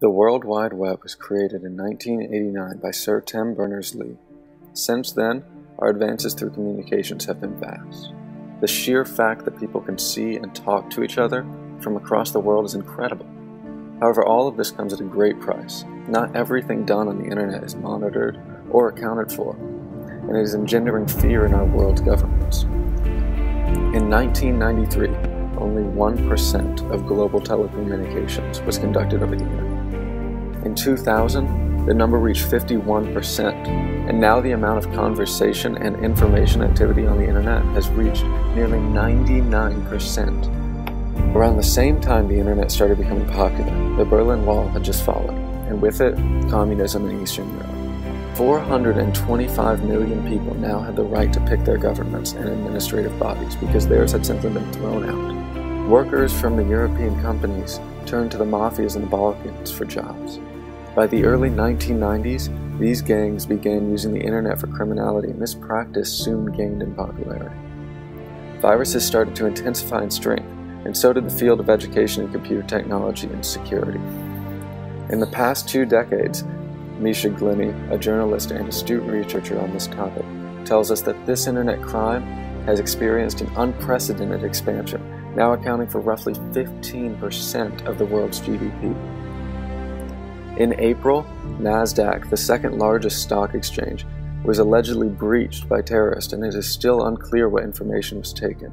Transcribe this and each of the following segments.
The World Wide Web was created in 1989 by Sir Tim Berners-Lee. Since then, our advances through communications have been vast. The sheer fact that people can see and talk to each other from across the world is incredible. However, all of this comes at a great price. Not everything done on the internet is monitored or accounted for, and it is engendering fear in our world's governments. In 1993, only 1% of global telecommunications was conducted over the internet. In 2000, the number reached 51%, and now the amount of conversation and information activity on the internet has reached nearly 99%. Around the same time the internet started becoming popular, the Berlin Wall had just fallen, and with it, communism in Eastern Europe. 425 million people now had the right to pick their governments and administrative bodies because theirs had simply been thrown out. Workers from the European companies turned to the mafias in the Balkans for jobs. By the early 1990s, these gangs began using the internet for criminality, and this practice soon gained in popularity. Viruses started to intensify in strength, and so did the field of education and computer technology and security. In the past 2 decades, Misha Glynny, a journalist and astute researcher on this topic, tells us that this internet crime has experienced an unprecedented expansion, now accounting for roughly 15% of the world's GDP. In April, NASDAQ, the second largest stock exchange, was allegedly breached by terrorists, and it is still unclear what information was taken.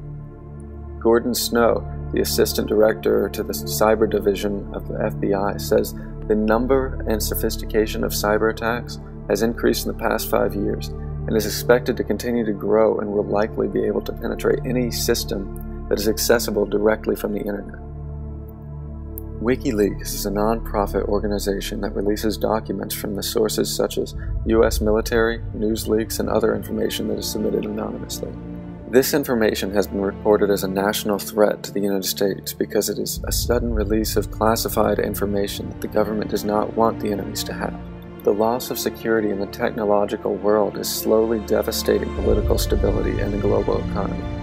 Gordon Snow, the assistant director to the cyber division of the FBI, says the number and sophistication of cyber attacks has increased in the past 5 years and is expected to continue to grow and will likely be able to penetrate any system that is accessible directly from the internet. WikiLeaks is a non-profit organization that releases documents from the sources such as US military, news leaks, and other information that is submitted anonymously. This information has been reported as a national threat to the United States because it is a sudden release of classified information that the government does not want the enemies to have. The loss of security in the technological world is slowly devastating political stability and the global economy.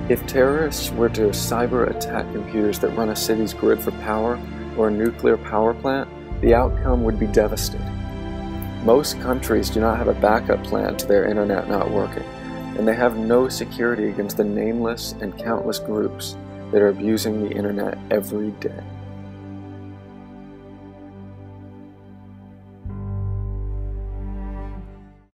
If terrorists were to cyber attack computers that run a city's grid for power or a nuclear power plant, the outcome would be devastating. Most countries do not have a backup plan to their internet not working, and they have no security against the nameless and countless groups that are abusing the internet every day.